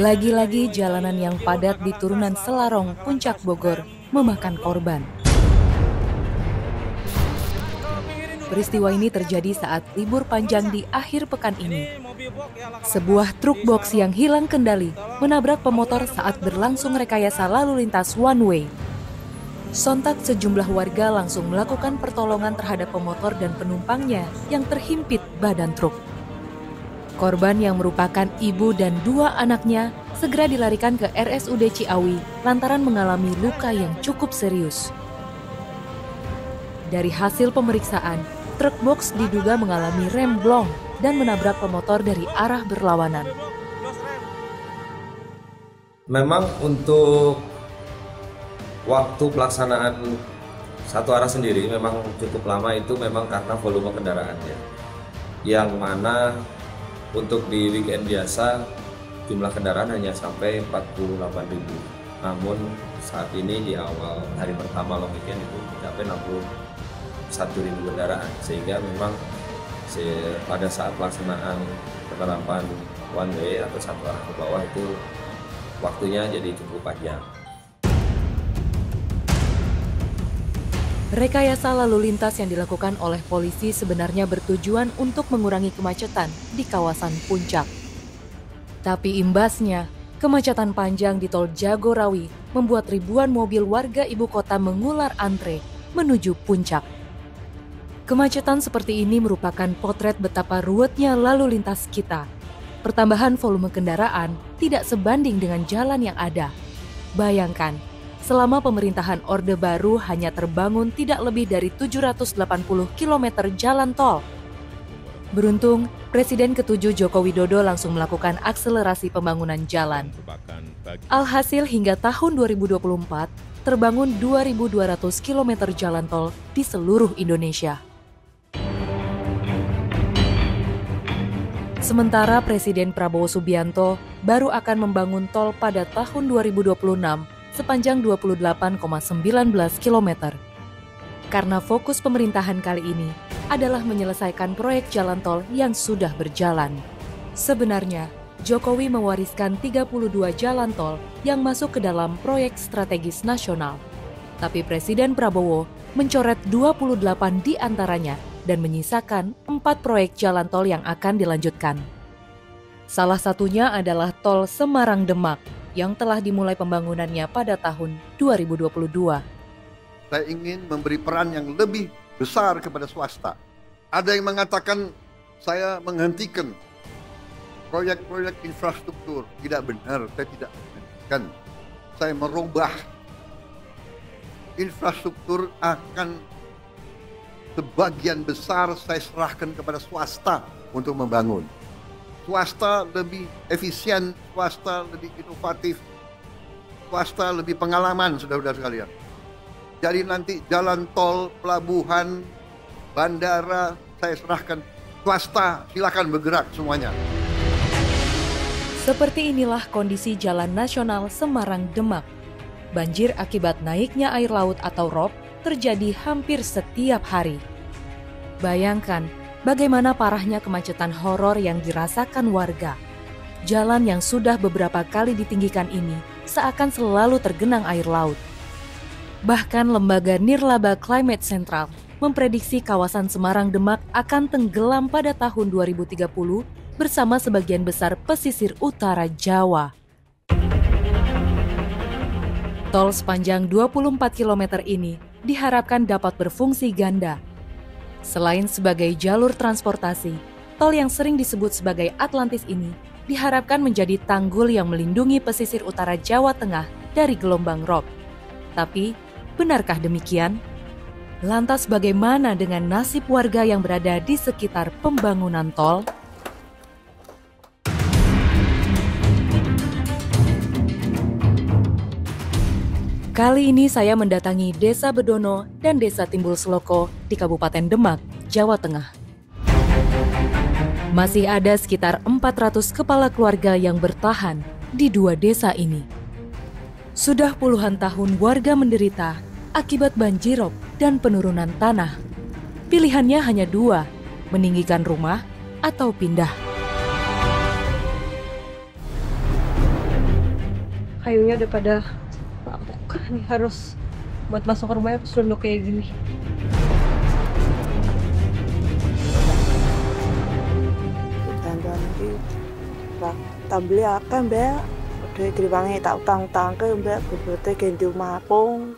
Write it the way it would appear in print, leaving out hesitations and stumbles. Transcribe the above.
Lagi-lagi jalanan yang padat di turunan Selarong, Puncak Bogor, memakan korban. Peristiwa ini terjadi saat libur panjang di akhir pekan ini. Sebuah truk box yang hilang kendali menabrak pemotor saat berlangsung rekayasa lalu lintas one way. Sontak sejumlah warga langsung melakukan pertolongan terhadap pemotor dan penumpangnya yang terhimpit badan truk. Korban yang merupakan ibu dan 2 anaknya segera dilarikan ke RSUD Ciawi lantaran mengalami luka yang cukup serius. Dari hasil pemeriksaan, truk box diduga mengalami rem blong dan menabrak pemotor dari arah berlawanan. Memang untuk waktu pelaksanaan satu arah sendiri memang cukup lama, itu memang karena volume kendaraannya. Yang mana untuk di weekend biasa jumlah kendaraan hanya sampai 48.000. Namun saat ini di awal hari pertama long weekend itu mencapai 61.000 kendaraan, sehingga memang pada saat pelaksanaan penerapan one way atau satu arah ke bawah itu waktunya jadi cukup panjang. Rekayasa lalu lintas yang dilakukan oleh polisi sebenarnya bertujuan untuk mengurangi kemacetan di kawasan Puncak. Tapi imbasnya, kemacetan panjang di Tol Jagorawi membuat ribuan mobil warga ibu kota mengular antre menuju Puncak. Kemacetan seperti ini merupakan potret betapa ruwetnya lalu lintas kita. Pertambahan volume kendaraan tidak sebanding dengan jalan yang ada. Bayangkan, selama pemerintahan Orde Baru hanya terbangun tidak lebih dari 780 km jalan tol. Beruntung, Presiden ke-7 Joko Widodo langsung melakukan akselerasi pembangunan jalan. Alhasil hingga tahun 2024, terbangun 2.200 km jalan tol di seluruh Indonesia. Sementara Presiden Prabowo Subianto baru akan membangun tol pada tahun 2026 sepanjang 28,19 km. Karena fokus pemerintahan kali ini adalah menyelesaikan proyek jalan tol yang sudah berjalan. Sebenarnya, Jokowi mewariskan 32 jalan tol yang masuk ke dalam proyek strategis nasional. Tapi Presiden Prabowo mencoret 28 di antaranya dan menyisakan 4 proyek jalan tol yang akan dilanjutkan. Salah satunya adalah Tol Semarang-Demak yang telah dimulai pembangunannya pada tahun 2022. Saya ingin memberi peran yang lebih besar kepada swasta. Ada yang mengatakan saya menghentikan proyek-proyek infrastruktur. Tidak benar, saya tidak menghentikan. Saya merubah. Infrastruktur akan sebagian besar saya serahkan kepada swasta untuk membangun. Swasta lebih efisien, swasta lebih inovatif, swasta lebih pengalaman, saudara-saudara sekalian. Jadi nanti jalan tol, pelabuhan, bandara, saya serahkan swasta, silakan bergerak semuanya. Seperti inilah kondisi Jalan Nasional Semarang-Demak. Banjir akibat naiknya air laut atau rop terjadi hampir setiap hari. Bayangkan bagaimana parahnya kemacetan horor yang dirasakan warga. Jalan yang sudah beberapa kali ditinggikan ini seakan selalu tergenang air laut. Bahkan lembaga Nirlaba Climate Central memprediksi kawasan Semarang-Demak akan tenggelam pada tahun 2030 bersama sebagian besar pesisir utara Jawa. Tol sepanjang 24 km ini diharapkan dapat berfungsi ganda. Selain sebagai jalur transportasi, tol yang sering disebut sebagai Atlantis ini diharapkan menjadi tanggul yang melindungi pesisir utara Jawa Tengah dari gelombang rob. Tapi, benarkah demikian? Lantas bagaimana dengan nasib warga yang berada di sekitar pembangunan tol? Kali ini saya mendatangi Desa Bedono dan Desa Timbul Seloko di Kabupaten Demak, Jawa Tengah. Masih ada sekitar 400 kepala keluarga yang bertahan di 2 desa ini. Sudah puluhan tahun warga menderita akibat banjirop dan penurunan tanah. Pilihannya hanya 2, meninggikan rumah atau pindah. kayunya udah pada lapuk. Nih harus buat masuk ke rumahnya harus duduk kayak gini. Jangan iki tak tambeli akeh, Mbak. Udah diwangi tak utang-utangke, Mbak, bobote ganti omah aku.